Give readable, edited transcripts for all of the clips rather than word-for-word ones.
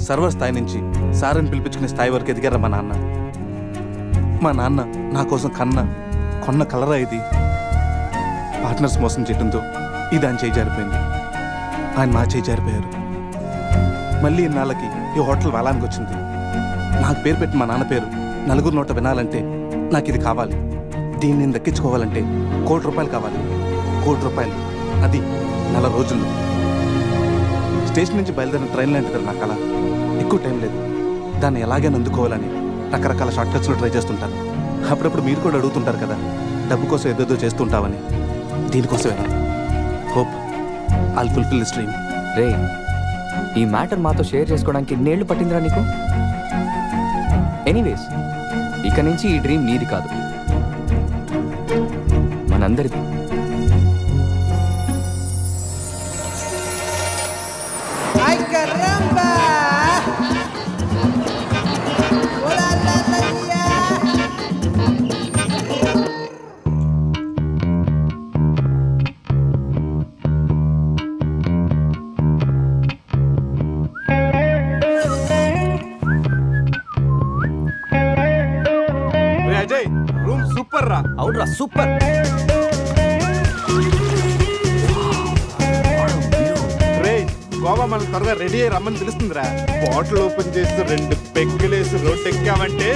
Server స్థాయి నుంచి సారని పిలిపించుకునే స్థాయి వరకు ఎదిగారా మా నాన్న. మా నాన్న నా కోసం కొన్న కలరా ఇది. పార్ట్నర్స్ మోసం చేయడంతో ఇది ఆయన చేయి జారిపోయింది. ఆయన మా చేయి జారిపోయారు. మళ్ళీ ఇన్నాళ్ళకి ఈ హోటల్ వేలానికి వచ్చింది. నాకు పేరు పెట్టి మా నాన్న పేరు నలుగురు నోట వినాలంటే నాకు ఇది కావాలి. దీన్ని నేను దక్కించుకోవాలంటే ₹1,00,00,000 కావాలి. ₹1,00,00,000, అది 4 రోజుల్లో. స్టేషన్ నుంచి బయలుదేరిన ట్రైన్ లాంటిది నా కళ. ఎక్కువ టైం లేదు. దాన్ని ఎలాగైనా అందుకోవాలని రకరకాల షార్ట్ కట్స్లో ట్రై చేస్తుంటాను. అప్పుడప్పుడు మీరు కూడా అడుగుతుంటారు కదా, డబ్బు కోసం ఏదేదో చేస్తుంటావని. దీనికోసమేనా? Hope I'll fulfil this dream. రే, ఈ మ్యాటర్ మాతో షేర్ చేసుకోవడానికి ఎన్నేళ్ళు పట్టిందిరా నీకు? ఎనీవేస్, ఇక నుంచి ఈ డ్రీమ్ నీది కాదు, మనందరిది. రూమ్ సూపర్ రా. అవునరా, సూపర్. రే, గోవా మనం త్వరగా రెడీ అయ్యి రమ్మని పిలుస్తుందిరా. బాటిల్ ఓపెన్ చేస్తూ 2 పెగ్గులేసి రోడ్ ఎక్కామంటే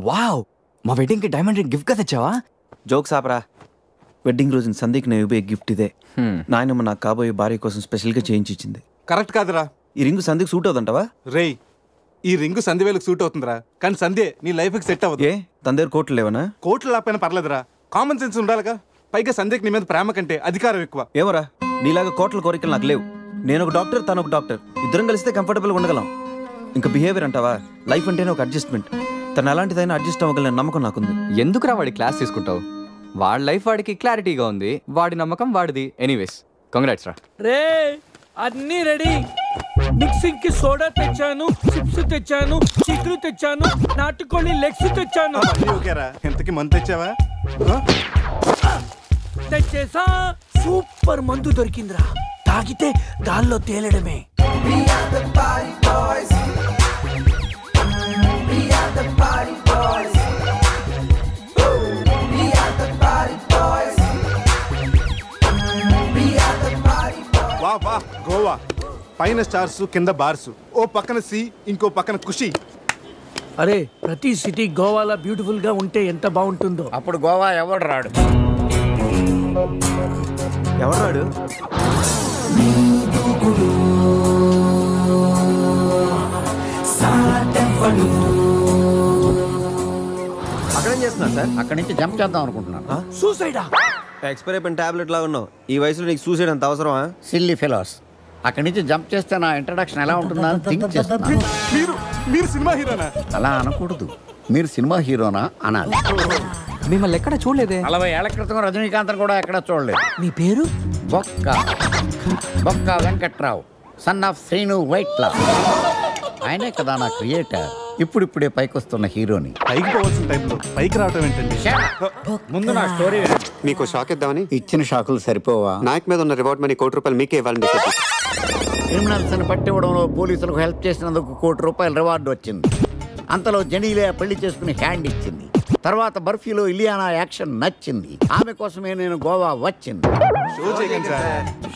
వావ్, మా వెడ్డింగ్ కి డైమండ్ రింగ్ గిఫ్ట్ గా తెచ్చావా? జోక్స్ ఆపరా. వెడ్డింగ్ రోజున సందీక్ నేను ఇవ్వే గిఫ్ట్ ఇదే. నాయనమ్మ నాకు కాబోయే భార్య కోసం స్పెషల్గా చేయించి ఇచ్చింది. కరెక్ట్ కాదురా. ఈ రింగు సందీక్ సూట్ అవుతుంటావా? రే, ఈ రింగు సంధ్యవేలకు సూట్ అవుతుందిరా, కానీ సంధ్య నీ లైఫ్కి సెట్ అవ్వదు. ఏ తన దగ్గర కోట్లు లేవనా? కోట్లు లేకపోయినా పర్లేదురా, కామన్ సెన్స్ ఉండాలిగా. పైగా సంధ్యకి నీ మీద ప్రేమ కంటే అధికారం ఎక్కువ. ఏమరా, నీలాగా కోట్ల కోరికలు నాకు లేవు. నేను ఒక డాక్టర్, తను ఒక డాక్టర్. ఇద్దరం కలిస్తే కంఫర్టబుల్గా ఉండగలం. ఇంకా బిహేవియర్ అంటావా? లైఫ్ అంటేనే ఒక అడ్జస్ట్మెంట్. తను ఎలాంటిదైనా అడ్జస్ట్ అవ్వగలని నమ్మకం నాకుంది. ఎందుకురా వాడి క్లాస్ తీసుకుంటావు? వాడి లైఫ్ వాడికి క్లారిటీగా ఉంది, వాడి నమ్మకం వాడిది. ఎనీవేస్, కంగ్రాట్స్ రా. రే, అన్నీ రెడీ. మిక్సింగ్ కి సోడా తెచ్చాను, చిప్స్ తెచ్చాను, చిక్కులు తెచ్చాను, నాటుకోళ్ళి లెగ్స్ తెచ్చాను. ఎంతకి మందు తెచ్చావా? తెచ్చేసా. సూపర్ మందు దొరికిందిరా, తాగితే గాల్లో తేలడమే. వా వా, గోవా పైన స్టార్స్, కింద బార్స్, ఓ పక్కన సీ, ఇంకో పక్కన ఖుషి. అరే, ప్రతి సిటీ గోవాలో బ్యూటిఫుల్ గా ఉంటే ఎంత బాగుంటుందో. అప్పుడు గోవా ఎవడు రాడు? ఎవరు రాడు? అక్కడేం చేస్తున్నా సార్? అక్కడి నుంచి జంప్ చేద్దాం అనుకుంటున్నాను. సూసైడా? ఎక్స్పైర్ అయిపోయిన టాబ్లెట్ లాగా ఉన్నావు. ఈ వయసులో నీకు సూసైడ్ అంత అవసరమా? Silly fellows. అక్కడి నుంచి జంప్ చేస్తే నా ఇంట్రడక్షన్ ఎలా ఉంటుందా అని థింక్ చేస్తున్నాను. మీరు సినిమా హీరోనా? అలా అనకూడదు, మీరు సినిమా హీరోనా అనాలి. మిమ్మల్ని ఎక్కడ చూడలేదే. 40 ఏళ్ల క్రితం రజనీకాంత్ కూడా ఎక్కడ చూడలేదు. మీ పేరు? బొక్క వెంకట్రావు, సన్ ఆఫ్ శ్రీను వైట్లా. ఆయనే కదా నా క్రియేటర్. ఇప్పుడిప్పుడే పైకి వస్తున్న హీరోని. పైకి పోవాల్సిన టైంలో పైకి రావటం ఏంటండి? ముందు నా స్టోరీ మీకు షాక్ ఇద్దామని. ఇచ్చిన షాకులు సరిపోవా? నాయక్ మీద ఉన్న రివార్డ్ మనీ ₹1,00,00,000 మీకే ఇవ్వాలని డిసైడ్. క్రిమినల్స్ ని పట్టివ్వడంలో పోలీసులకు హెల్ప్ చేసినందుకు ₹1,00,00,000 రివార్డు వచ్చింది. అంతలో జనీలే పెళ్లి చేసుకుని హ్యాండ్ ఇచ్చింది. తర్వాత బర్ఫీలో ఇలియానా యాక్షన్ నచ్చింది. ఆమె కోసమే నేను గోవా వచ్చింది.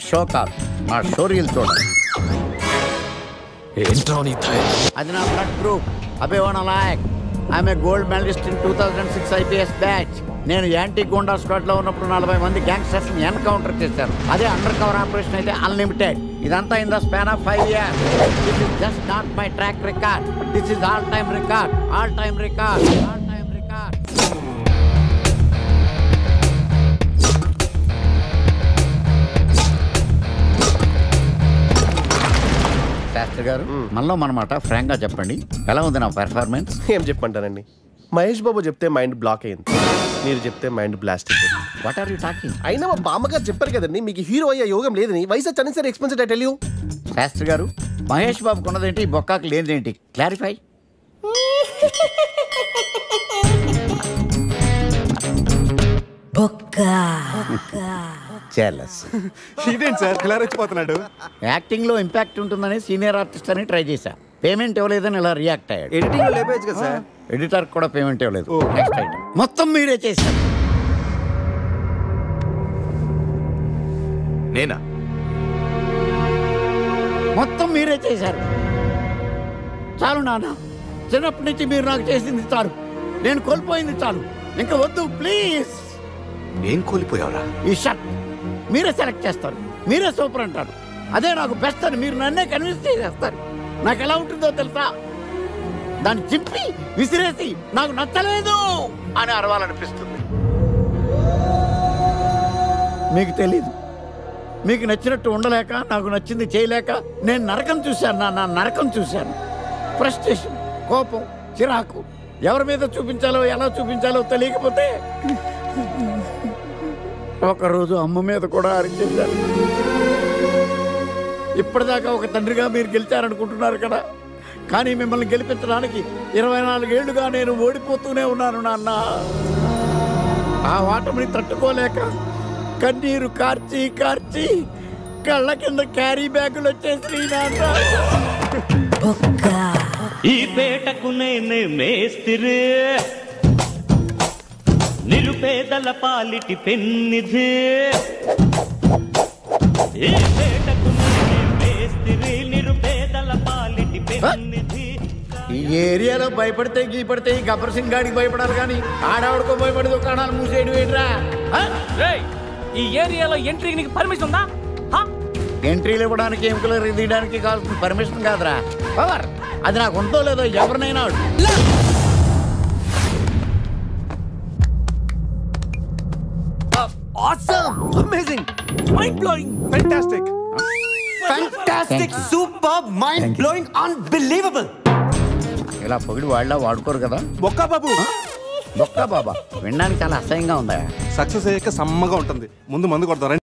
షో కాదు, నా షోరీలు చూడండి. అది నా బ్లడ్ గ్రూప్. అభివాన నాయక్. ఆమె gold medallist in 2006 IPS batch. నేను యాంటీ గోండా స్క్వాడ్ లో ఉన్నప్పుడు 40 మంది గ్యాంగ్స్టర్స్ ని ఎన్కౌంటర్ చేశారు. అదే అండర్ కవర్ ఆపరేషన్ అయితే అన్లిమిటెడ్. ఇదంతా in the span of 5 years. This is just not my track record. This is all time record. Shastri garu, మనలో మనమాట ఫ్రాంక్ గా చెప్పండి, ఎలా ఉంది నా పెర్ఫార్మెన్స్? ఏం చెప్పంటానండి, మహేష్ బాబు చెప్తే మైండ్ బ్లాక్ అయింది, మీరు చెప్తే మైండ్ బ్లాస్ట్ అయిపోయింది. What are you talking? అయినా మా బామ్మగారు చెప్పారు కదండి మీకు హీరో అయ్యే యోగం లేదని. వయసు సరే expensive I tell you. Shastri garu, Mahesh బాబుకు ఉన్నదేంటి, బొక్కాకి లేనిదేంటి? క్లారిఫై. జెలస్. ఇదేంటి సార్ ఇలా రెచ్చిపోతున్నాడు? యాక్టింగ్ లో ఇంపాక్ట్ ఉంటుందని సీనియర్ ఆర్టిస్ట్ అని ట్రై చేశా. పేమెంట్ ఇవ్వలేదని ఇలా రియాక్ట్ అయ్యాడు. ఎడిటింగ్ లో లేపేయచ్చు కదా సార్. ఎడిటర్ కూడా పేమెంట్ ఇవ్వలేదు. నెక్స్ట్ ఐటమ్ మొత్తం మీరే చేశారు. నేనా? మొత్తం మీరే చేశారు. చాలు నాన్న, చిన్నప్పటి నుంచి మీరు నాకు చేసింది చాలు, నేను కోల్పోయింది చాలు, ఇంకా వద్దు ప్లీజ్. ఏం కోల్పోయావురా? ఈ షర్ట్ మీరే సెలెక్ట్ చేస్తారు, మీరే సూపర్ అంటారు, అదే నాకు బెస్ట్ అని మీరు నన్నే కన్విన్స్ చేసేస్తారు. నాకు ఎలా ఉంటుందో తెలుసా? దాన్ని చింపి విసిరేసి నాకు నచ్చలేదు అని అరవాలనిపిస్తుంది. మీకు తెలీదు, మీకు నచ్చినట్టు ఉండలేక, నాకు నచ్చింది చేయలేక నేను నరకం చూశాను. నా నరకం చూశాను. ఫ్రస్ట్రేషన్, కోపం, చిరాకు, ఎవరి మీద చూపించాలో ఎలా చూపించాలో తెలియకపోతే ఒకరోజు అమ్మ మీద కూడా అరిచేశాను. ఇప్పటిదాకా ఒక తండ్రిగా మీరు గెలిచారనుకుంటున్నారు కదా, కానీ మిమ్మల్ని గెలిపించడానికి 24 ఏళ్లుగా నేను ఓడిపోతూనే ఉన్నాను నాన్న. ఆ ఓటమిని తట్టుకోలేక కన్నీరు కార్చి కార్చి కళ్ళ కింద క్యారీ బ్యాగులు వచ్చేసి నాన్న. ఈ పేటకు నేనే మేస్తిరి, నిరుపేదల పాలిటి పెన్నిధి. ఈ పేటకు నేనే మేస్తిరి, నిరుపేదల పాలిటి పెన్నిధి. ఈ ఏరియాలో భయపడితే గీపడితే ఈ గబ్బర్ సింగ్ గాడికి భయపడాలి, కానీ ఆడవాడికో భయపడి దుకాణాలు మూసేయడం ఏంట్రా? ఈ ఏరియాలో ఎంట్రీకి నీకు పర్మిషన్ ఉందా? ఎంట్రీలు ఇవ్వడానికి, ఎముకలు తీయడానికి కావాల్సిన పర్మిషన్ కాదురా, పవర్. అది నాకు ఉందో లేదో ఎవరినైనా Awesome! Amazing! Mind-blowing! Fantastic! Fantastic! Superb! Mind-blowing! Unbelievable! ఇలా పొగిడి వాళ్ళ వాడుకోరు కదా. బొక్కా బాబు, బొక్కా బాబా వినడానికి చాలా అసహ్యంగా ఉందా? సక్సెస్ అయ్యాక సమ్మగా ఉంటుంది. ముందు మందు కొడతారు.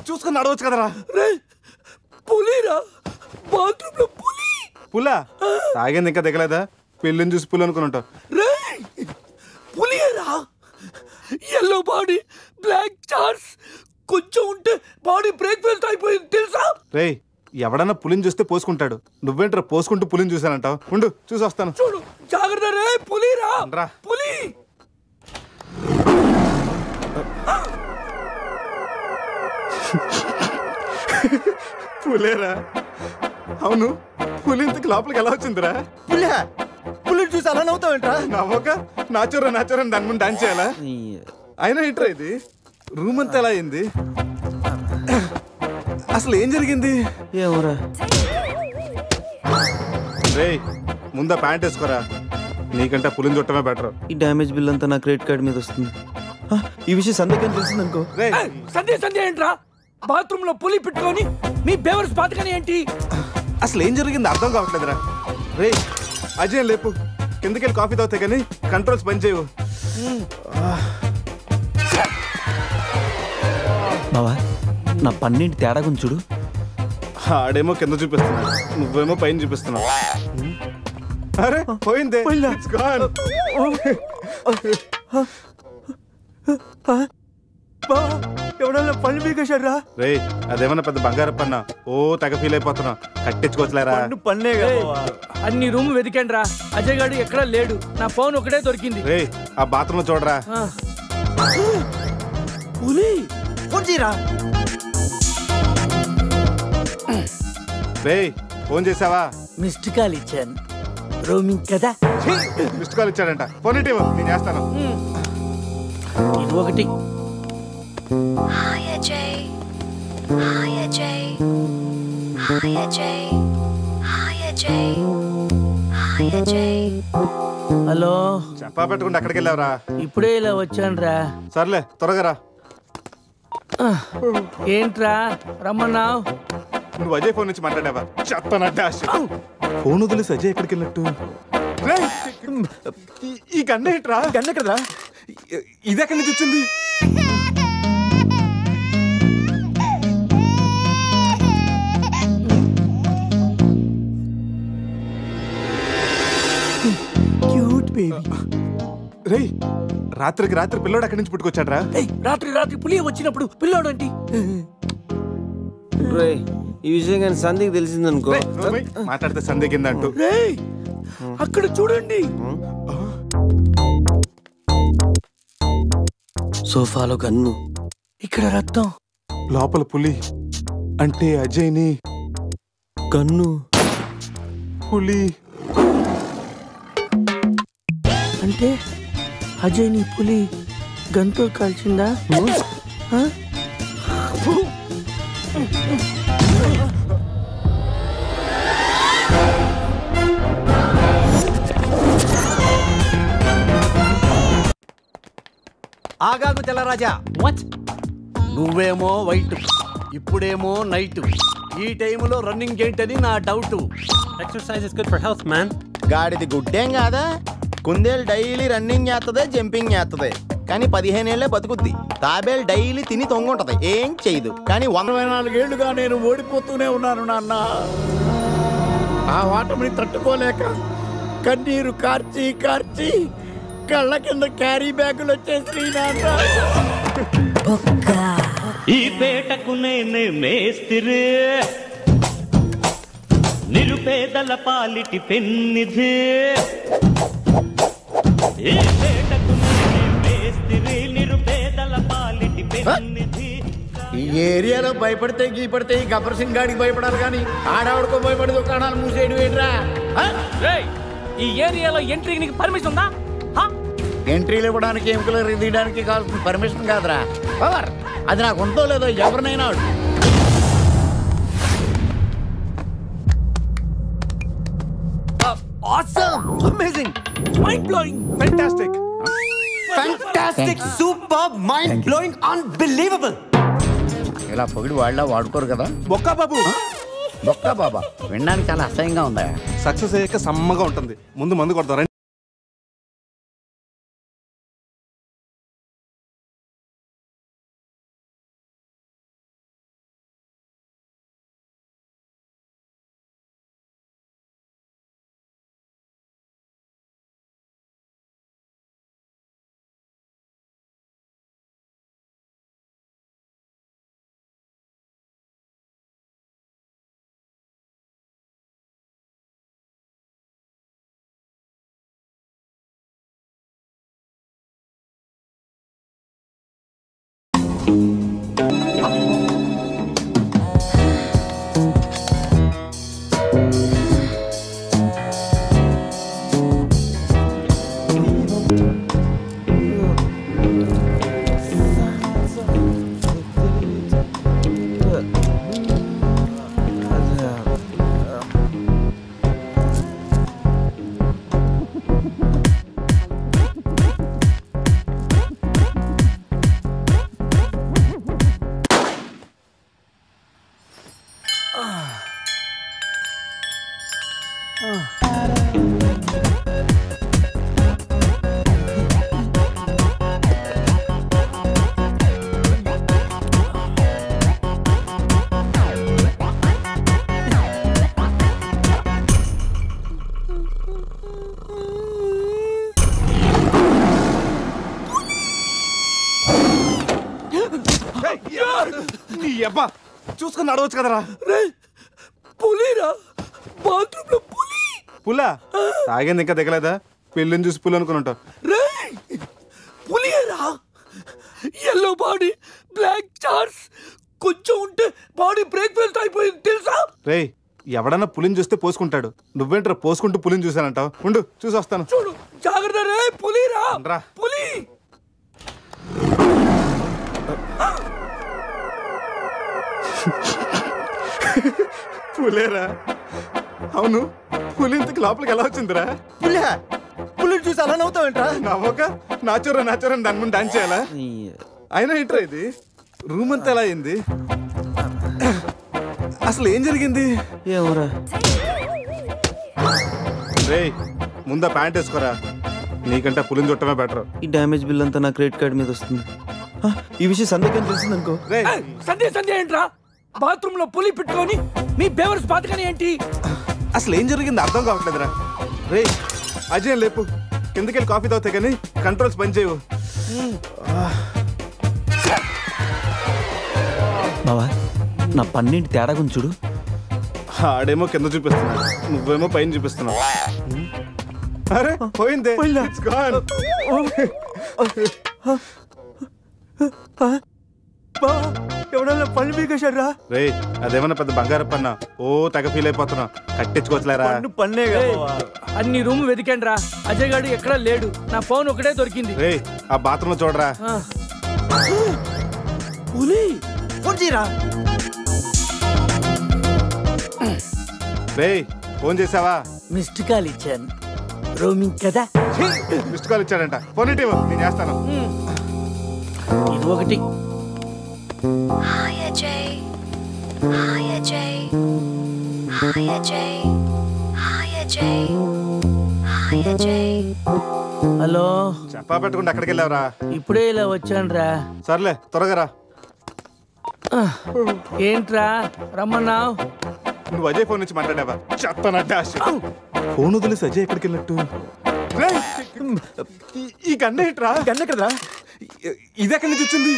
చూసుకుని నడవచ్చు కదరా. పులిరా, బాత్రూమ్ లో పులి. పులా తాగింది ఇంకా దిగలేదా? పెళ్ళిని చూసి పులి అనుకుని ఉంటావు. పులిరా, ఎల్లో బాడీ, బ్లాక్ చార్స్, కొంచెం ఉంటే బాడీ బ్రేక్ఫాస్ట్ అయిపోయింది తెలుసా? రేయ్, ఎవడన్నా పులిని చూస్తే పోసుకుంటాడు. నువ్వేంట్రా పోసుకుంటూ పులిని చూసానంటావు? ఉండు చూసి వస్తాను. చూడు జాగ్రత్త రే. పులిరా, పులి. పులేరా? అవును, పులి ఇంతకు లోపలికి ఎలా వచ్చిందిరా? పులిని చూసి అలా నవ్వుతావేంట్రా? నవ్వక నాచురా నాచురా దాని ముందు డాన్స్ చేయాలా? అయినా ఏంట్రా ఇది? రూమ్ అంతా ఎలా అయింది? అసలు ఏం జరిగింది? ఏమోరా. రేయ్, ముందా ప్యాంట్ వేసుకోరా. నీకంటే పులిని చుట్టమే బెటర్. ఈ డ్యామేజ్ బిల్ అంతా నా క్రెడిట్ కార్డ్ మీద వస్తుంది. ఈ విషయం సందేహం తెలిసింది అనుకో. సంధ్య ఏంట్రా? బాత్రూమ్ లో పులి పెట్టుకొని మీ బేవర్స్ బాతకని ఏంటి? అసలు ఏం జరిగింది అర్థం కావట్లేదురా. రే అజయ్ లేపు, కిందకెళ్ళి కాఫీ తాగుతాయి కానీ కంట్రోల్స్ పని చేయవు. బావా నా పన్నింటి తేడా గురించి చూడు. ఆడేమో కింద చూపిస్తున్నాడు, నువ్వేమో పైన చూపిస్తున్నావు. అరే పోయిందే. It's gone. ఎవడన్నా పళ్ళు పీకేశారా? రే అదేమన్నా పెద్ద బంగారు పన్నా? ఓ తెగ ఫీల్ అయిపోతున్నా. కట్టించుకోవచ్చులేరా? పన్నే అన్ని రూమ్ వెతికాను రా, అజయ్ గాడు ఎక్కడా లేడు. నా ఫోన్ ఒకటే దొరికింది. రే ఆ బాత్రూమ్ లో చూడరా. రే ఫోన్ చేసావా? మిస్డ్ కాల్ ఇచ్చాను, రోమింగ్ కదా. మిస్డ్ కాల్ ఇచ్చాడంట. ఫోన్ ఇటీవ్, నేను చేస్తాను. ఇది ఒకటి. Hi Ajay. Hi Ajay. Hi Ajay. Hi Ajay. Hi Ajay. Hello, చెప్పా పెట్టకుండా ఎక్కడికి వెళ్ళావురా? ఇప్పుడే ఇలా వచ్చాను రా. సర్లే త్వరగా రా. ఏంట్రా రమ్మన్నావు? నువ్వు అజయ్ ఫోన్ నుంచి మాట్లాడావా? చెప్తానంటే ఫోన్ వదిలేసి అజయ్ ఎక్కడికి వెళ్ళట్టు? ఈ గన్న ఏంట్రా? గన్న కదరా? ఇది ఎక్కడి నుంచి వచ్చింది? Cute baby. రే రాత్రికి రాత్రి పిల్లోడు అక్కడి నుంచి పుట్టుకొచ్చాడ్రా. రాత్రి రాత్రి పులి వచ్చినప్పుడు పిల్లోడంటి. ఈ విషయం కానీ సంధికి తెలిసిందనుకో, మాట్లాడితే సందేహిందంటూ. అక్కడ చూడండి, సోఫాలో గన్ను, ఇక్కడ రక్తం, లోపల పులి. అంటే అజయ్ని గన్ను, పులి. అంటే అజయ్ ని పులి గన్తో కాల్చిందా? ఆగాగు తెల్లరాజా. వాట్? నువ్వేమో వైట్, ఇప్పుడేమో నైట్. ఈ టైములో రన్నింగ్ ఏంటని నా doubt. Exercise is good for health man. గాడిది గుడ్డేం కాదా? కుందేలు డైలీ రన్నింగ్ చేస్తుంది, జంపింగ్ చేస్తుంది, కానీ 15 ఏళ్లే బతుకుద్ది. తాబేలు డైలీ తిని తొంగుంటది, ఏం చేయదు. కానీ 124 ఏళ్లుగా నేను ఓడిపోతూనే ఉన్నాను నాన్న. ఆ వాటమిని తట్టుకోలేక కన్నీరు కార్చి కార్చి కళ్ళ కింద క్యారీ బ్యాగులు వచ్చేసి నాన్న. ఈ పేటకు నేనే మేస్తిరి, నిరుపేదల పాలిటి పెన్నిధి. ఈ పేటకు నేనే మేస్తిరి, నిరుపేదల పాలిటి పెన్నిధి. ఈ ఏరియాలో భయపడితే గీపడితే ఈ గబ్బర్ సింగ్ గాడికి భయపడాలి, కానీ ఆడవాడికో భయపడి దుకాణాలు మూసేయడం ఏంట్రా? ఈ ఏరియాలో ఎంట్రీకి నీకు పర్మిషన్ ఉందా? ఎంట్రీలు ఇవ్వడానికి, ఎముకలు తీయడానికి కావాల్సిన పర్మిషన్ కాదురా, పవర్. అది నాకు ఉందో లేదో ఎవరినైనా awesome, amazing, mind blowing, fantastic, fantastic, superb, mind blowing, unbelievable. ఇలా పొగిడి వాళ్ళ వాడుకోరు కదా. బొక్కా బాబు. బొక్కా బాబా వినడానికి చాలా అసహ్యంగా ఉందా? సక్సెస్ అయ్యాక సమ్మగా ఉంటుంది. ముందు మందు కొడతారా? నీ అబ్బా చూసుకుని నడవచ్చు కదరా. పులిరా, బాత్రూమ్ లో పులి. పులా తాగింది ఇంకా దిగలేదా? పెళ్ళిని చూసి పులి అనుకుని ఉంటావు. పులిరా, ఎల్లో బాడీ, బ్లాక్ చార్స్, కొంచెం ఉంటే బాడీ బ్రేక్ఫాస్ట్ అయిపోయింది తెలుసా? రే ఎవడన్నా పులిని చూస్తే పోసుకుంటాడు, నువ్వేంట్రా పోసుకుంటూ పులిని చూసానంటావు? ఉండు చూసి వస్తాను. చూడు జాగ్రత్త రే, పులిరా పులి. పులేరా? అవును, పులి ఇంతకు లోపలికి ఎలా వచ్చిందిరా? పులిని చూసి అలా నవ్వుతావేంట్రా? నవ్వక నాచురా నాచురా దాని ముందు డాన్స్ చేయాలా? అయినా ఏంట్రా ఇది? రూమ్ అంతా ఎలా అయింది? అసలు ఏం జరిగింది? ఏమోరా. రే ముందా ప్యాంట్ వేసుకోరా, నీకంటే పులిని చుట్టమే బెటర్. ఈ డ్యామేజ్ బిల్ అంతా నా క్రెడిట్ కార్డ్ మీద వస్తుంది. ఈ విషయం సందేహం తెలిసింది అనుకో. సందే ఏంట్రా? బాత్రూమ్ లో పులి పెట్టుకొని మీ బేవర్స్ బాతకని ఏంటి? అసలు ఏం జరిగింది అర్థం కావట్లేదురా. రే అజయ్ లేపు, కిందకెళ్ళి కాఫీ తాగుతాయి కానీ కంట్రోల్స్ పని చేయవు. బావా నా పన్నెండు తేడా గురించి చూడు. ఆడేమో కింద చూపిస్తున్నాడు, నువ్వేమో పైన చూపిస్తున్నావు. అరే పోయిందే. ఎవడన్నా పళ్ళు పీకేశారా? రే అదేమన్నా పెద్ద బంగారు పన్నా? ఓ తెగ ఫీల్ అయిపోతున్నా, కట్టించుకోవచ్చులేరా? పన్నే అన్ని రూమ్ వెతికండి రా, అజయ్ గాడు ఎక్కడా లేడు, నా ఫోన్ ఒకటే దొరికింది. రే ఆ బాత్రూమ్ లో చూడరా. పులి ఫోన్ చేయరా. రే ఫోన్ చేసావా? మిస్డ్ కాల్ ఇచ్చాను, రోమింగ్ కదా. మిస్డ్ కాల్ ఇచ్చాడంట, ఫోన్ ఇటు నేను చేస్తాను. ఇది ఒకటి. Hi Ajay. Hi Ajay. Hi Ajay. Hi Ajay. Hi Ajay. Hello, చెప్పా పెట్టుకుంటే అక్కడికి వెళ్ళావరా? ఇప్పుడే ఇలా వచ్చాను రా. సర్లే త్వరగా రా. ఏంట్రా రమ్మన్నావు? నువ్వు అజయ్ ఫోన్ నుంచి మాట్లాడావా? చెప్తానంటే ఫోన్ వదిలేసి అజయ్ ఎక్కడికి వెళ్ళట్టు? ఈ గన్న ఏంట్రా? గన్న కదరా? ఇది ఎక్కడి నుంచి వచ్చింది?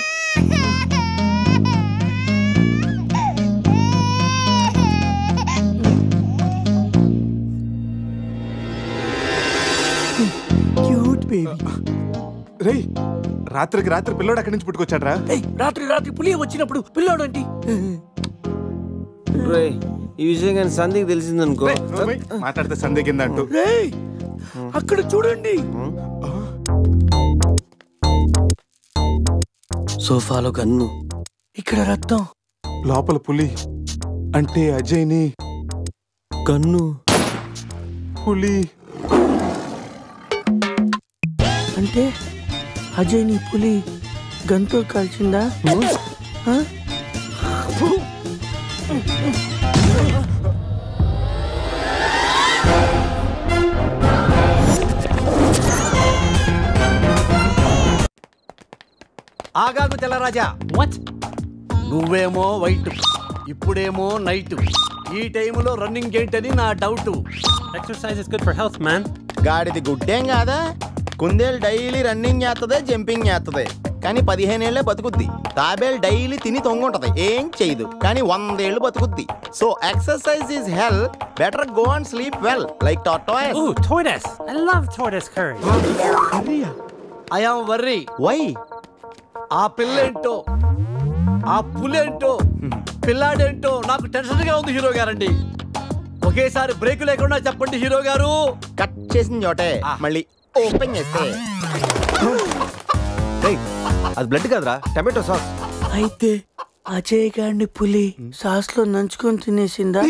రే రాత్రికి రాత్రి పిల్లోడు అక్కడి నుంచి పుట్టుకొచ్చాడ్రా. రాత్రి పులి వచ్చినప్పుడు పిల్లోడు ఏంటి? ఈ విషయం కానీ సందేహం తెలిసిందనుకో. మాట్లాడితే సందేహింది అంటూ. అక్కడ చూడండి, సోఫాలో గన్ను, ఇక్కడ రక్తం, లోపల పులి. అంటే అజయ్ని గన్ను పులి అంటే అజయ్ ని పులి గన్తో కాల్చిందా? ఆగాగు తెల్లరాజా. వాట్? నువ్వేమో వైట్, ఇప్పుడేమో నైట్. ఈ టైములో రన్నింగ్ ఏంటని నా doubt. Exercise is good for health, man. గాడిది గుడ్డేం కాదా? కుందేలు డైలీ రన్నింగ్ చేస్తుంది, జంపింగ్ చేస్తుంది, కానీ 15 ఏళ్లే బతుకుద్ది. తాబేలు డైలీ తిని తొంగుంటది, ఏం చేయదు, కానీ 100 ఏళ్ళు బతుకుద్ది. So exercise is hell, better go and sleep well like tortoise. Ooh, tortoise. I love tortoise curry. I am worry. Why? ఆ పిల్లేంటో, ఆ పులేంటో, పిల్లాడేంటో నాకు టెన్షన్ గా ఉంది హీరో గారండి. ఒకేసారి బ్రేక్ లేకుండా చెప్పండి హీరో గారు. కట్ చేసిన చోటే మళ్ళీ ఓపెన్ చేస్తే అది బ్లడ్ కాదురా, టమాటో సాస్. అయితే అజయ్ గారిని పులి సాస్ లో నంచుకొని తినేసిందా?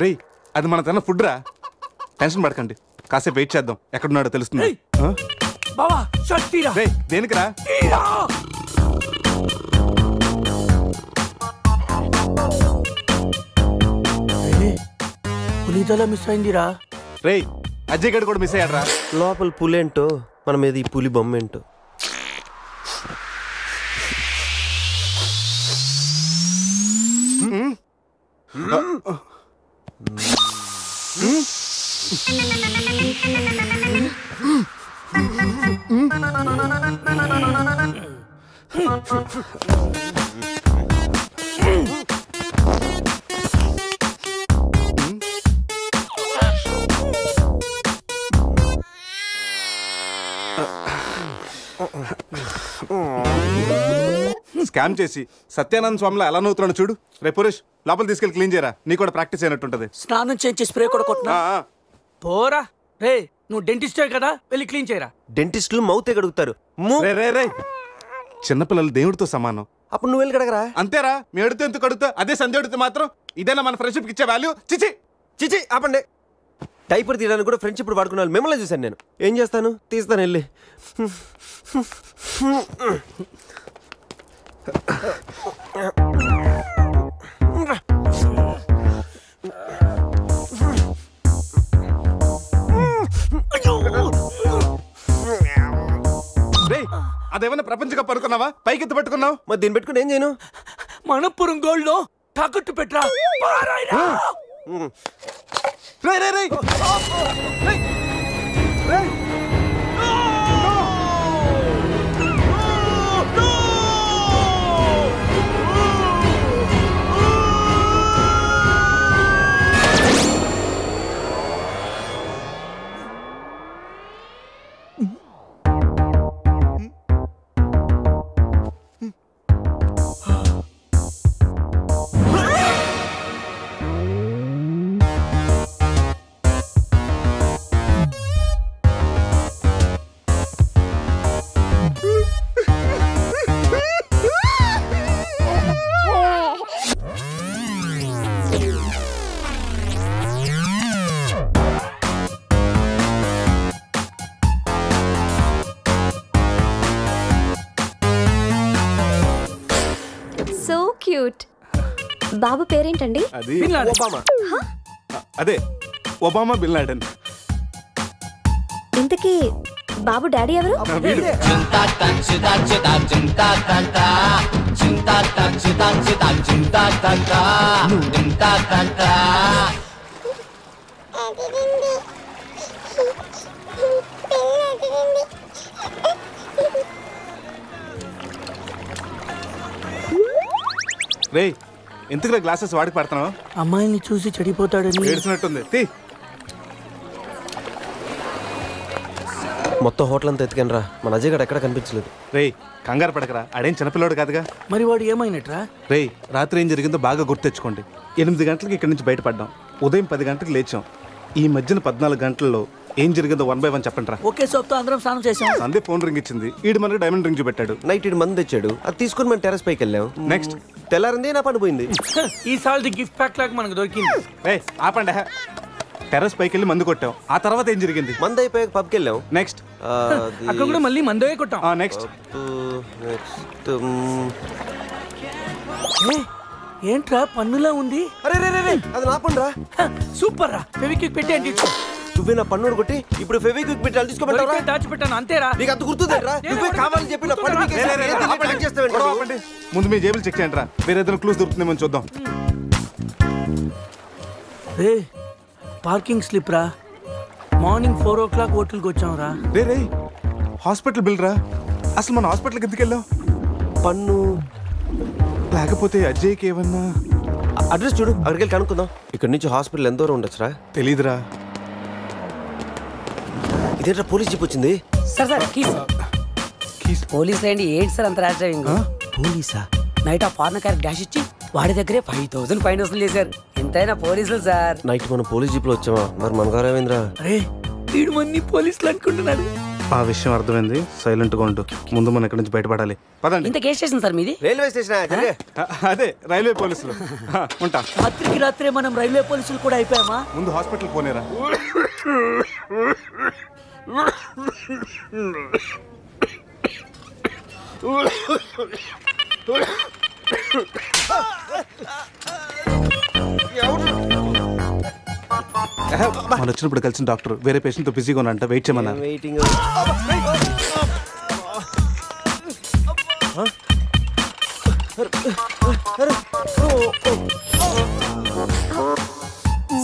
రే అది మన తన ఫుడ్ రా, టెన్షన్ పడకండి, కాసేపు వెయిట్ చేద్దాం, ఎక్కడున్నాడో తెలుస్తుంది. బావా షర్ట్ తీరా. రే దేనికిరా? పులితల మిస్ అయిందిరా. రే అజయ్ గడు కూడా మిస్ అయ్యాడ్రా. లోపల పులేంటో మన మీద ఈ పులి బొమ్మ ఏంటో. స్కామ్ చేసి సత్యానంద స్వామిలో ఎలా నవ్వుతున్నాడు చూడు. రేపు పురేష్ లోపల తీసుకెళ్ళి క్లీన్ చేయరా, నీ కూడా ప్రాక్టీస్ అయినట్టుంటది. స్నానం చేయించి స్ప్రే కూడా కొట్టినా పోరా. రే నువ్వు డెంటిస్టే కదా, వెళ్ళి క్లీన్ చేయరా. డెంటిస్టులు మౌత్ గడుగుతారు. చిన్నపిల్లలు దేవుడితో సమానం. అప్పుడు నువ్వు వెళ్ళి కడగరా. అంతేరా, మీ అడితే ఎందుకు కడుగుతా, అదే సంధ్య అడిగితే మాత్రం ఇదేనా మన ఫ్రెండ్షిప్ ఇచ్చే వాల్యూ? చిచి చిచి ఆపండి. డైపర్ తీయడానికి కూడా ఫ్రెండ్షిప్ ఇప్పుడు వాడుకున్నాను. మిమ్మల్ని చూశాను నేను. ఏం చేస్తాను, తీస్తాను వెళ్ళి. అదేమన్నా ప్రపంచ కప్ అనుకున్నావా? పైకి ఎత్తు పెట్టుకున్నావు. మరి దీన్ని పెట్టుకుని ఏం చేయను? మనపురం గోల్డ్ లో తాకట్టు పెట్టరా. బాబు పేరేంటండి? అది ఒబామా. అదే ఒబామా బిన్ లాడెన్. ఇంతకీ బాబు డాడీ ఎవరు? రే ఎందుకు గ్లాసెస్ వాడికి పడుతున్నావు? అమ్మాయిని చూసి చెడిపోతాడని ఏడ్చినట్టుంది. తీ. మొత్తం హోటల్ అంతా ఎత్తుకనరా, మన అజయ్ గడ ఎక్కడ కనిపించలేదు. రే కంగారు పడకరా, ఆడేం చిన్నపిల్లోడు కాదుగా. మరి వాడు ఏమైనట్రా? రే రాత్రి ఏం జరిగిందో బాగా గుర్తు తెచ్చుకోండి. 8 గంటలకి ఇక్కడి నుంచి బయటపడ్డాం, ఉదయం 10 గంటలకు లేచాం. ఈ మధ్యన 14 గంటల్లో ఏం జరిగిందో 1 by 1 చెప్పండి రా. ఓకే సోప్తో అందరం స్నానం చేసాం. సందే ఫోన్ రింగ్ ఇచ్చింది, ఈడు మనకి డైమండ్ రింగ్ చూపెట్టాడు. నైట్ ఈడు మంది తెచ్చాడు, అది తీసుకుని మనం టెర్రస్ పైకి వెళ్ళాం. నెక్స్ట్ తెల్లారింది నా పని పోయింది. ఈసారి గిఫ్ట్ ప్యాక్ లాగా మనకు దొరికింది. ఆపండి. టెర్రస్ పైకి వెళ్ళి మందు కొట్టాం. ఆ తర్వాత ఏం జరిగింది? మందు అయిపోయాక పబ్కి వెళ్ళాం. నెక్స్ట్ అక్కడ కూడా మళ్ళీ మందే కొట్టాం. నెక్స్ట్ ఏంట్రా పన్నులా ఉంది? అరే అది నా పని రా. సూపర్ రా. ఫెవిక్విక్ పెట్టి అంటే నువ్వే నా పన్నుడు కొట్టి ఇప్పుడు ఫెవిక్విక్ పెట్టి తీసుకోబెట్టావా? దాచిపెట్టాను అంతేరా. నీకు అంత గుర్తుందేరా? నువ్వే కావాలని చెప్పి నా పన్ను ముందు మీ జేబులు చెక్ చేయండి రా, వేరే ఏదైనా క్లూస్ దొరుకుతుందేమో చూద్దాం. రే పార్కింగ్ స్లిప్ రా. మార్నింగ్ 4 o'clock హోటల్కి వచ్చాం రా. రే హాస్పిటల్ బిల్ రా. అసలు మన హాస్పిటల్కి ఎందుకు వెళ్ళాం? పన్ను లేకపోతే అజయ్కి ఏమన్నా అడ్రస్ చూడు, అక్కడికి వెళ్ళి కనుక్కుందాం. ఇక్కడ నుంచి హాస్పిటల్ ఎంత దూరం ఉండొచ్చురా? తెలీదురా. ఇదేంట్రా పోలీస్ జీప్ వచ్చింది? సార్ పోలీసులు ఏంటి సార్ అంత ర్యాష్ డ్రైవింగ్? పోలీసా? నైట్ ఆ ఫారెన్ కార్ డాష్ ఇచ్చి వాడి దగ్గరే 5,000 ఫైన్ వసూలు చేశారు. ఎంతైనా పోలీసులు సార్. నైట్ మనం పోలీస్ జీప్ లో వచ్చామా? మరి మన గారు ఏమైందిరా? అరే వీడు మన్ని పోలీసులు అనుకుంటున్నాడు. ఆ విషయం అర్థమైంది, సైలెంట్ గా ఉండు. ముందు మనం ఇక్కడి నుంచి బయటపడాలి. పదండి. ఇంత కేసు స్టేషన్ సార్ మీది? Railway station. అదే రైల్వే పోలీసులు. ఉంటా. రాత్రికి రాత్రే మనం రైల్వే పోలీసులు కూడా అయిపోయామా? ముందు హాస్పిటల్ పోనేరా. మనం వచ్చినప్పుడు కలిసిన డాక్టర్ వేరే పేషెంట్ తో బిజీగా ఉన్నంట, వెయిట్ చేయమన్నారు.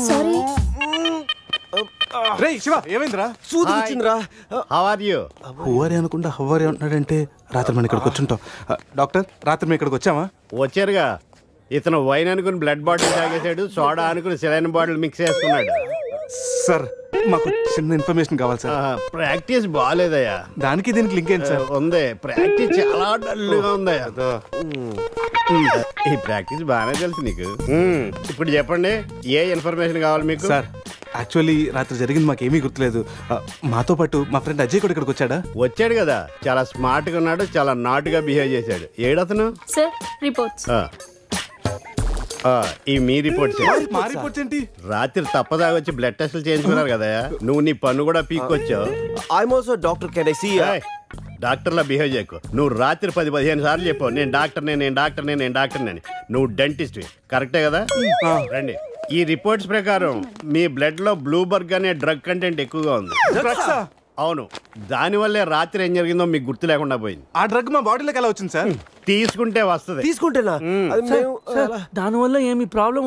సారీ. రే శివ ఏమైందిరా? సూది వచ్చిందిరా. How are you? హువారి అనుకుంటా హువారి అంటున్నాడంటే రాత్రి మనం ఇక్కడికి వచ్చుంటాం. డాక్టర్ రాత్రి మేము ఇక్కడికి వచ్చామా? వచ్చారుగా. ఇతను వైన్ అనుకుని బ్లడ్ బాటిల్ తాగేశాడు, సోడా అనుకుని సెలైన్ బాటిల్ మిక్స్ చేసుకున్నాడు. సార్ మాకు చిన్న ఇన్ఫర్మేషన్ కావాలి సార్. ప్రాక్టీస్ బాగాలేదయ్యా. దానికి దీనికి లింక్ ఏంటి సార్? ఉంది, ప్రాక్టీస్ చాలా డల్గా ఉందయ్యా. ఈ ప్రాక్టీస్ బాగానే తెలుసు నీకు. ఇప్పుడు చెప్పండి, ఏ ఇన్ఫర్మేషన్ కావాలి మీకు? సార్ యాక్చువల్లీ రాత్రి జరిగింది మాకేమీ గుర్తులేదు. మాతో పాటు మా ఫ్రెండ్ అజయ్ కూడా ఇక్కడికి వచ్చాడా? వచ్చాడు కదా, చాలా స్మార్ట్గా ఉన్నాడు, చాలా నాటుగా బిహేవ్ చేశాడు. ఏడతను? Sir reports. ఈ మీ రిపోర్ట్స్. మా రిపోర్ట్స్ ఏంటి? రాత్రి తప్పదాగా వచ్చి బ్లడ్ టెస్టులు చేయించుకున్నారు కదా, నువ్వు నీ పన్ను కూడా పీక్కొచ్చావు. I'm also doctor. Can I see? డాక్టర్లా బిహేవ్ చేయకు. నువ్వు రాత్రి 10-15 సార్లు చెప్పావు నేను డాక్టర్నే, నేను డాక్టర్నే, నేను డాక్టర్నే. నువ్వు డెంటిస్ట్ కరెక్టే కదా? రండి. ఈ రిపోర్ట్స్ ప్రకారం మీ బ్లడ్ లో బ్లూబర్గ్ అనే డ్రగ్ కంటెంట్ ఎక్కువగా ఉంది. అవును, దానివల్లే రాత్రి ఏం జరిగిందో మీకు గుర్తు లేకుండా పోయింది. ఆ డ్రగ్ మా బాడీలోకి ఎలా వచ్చింది సార్? తీసుకుంటే వస్తుంది. తీసుకుంటేనా? దానివల్ల ఏమి ప్రాబ్లం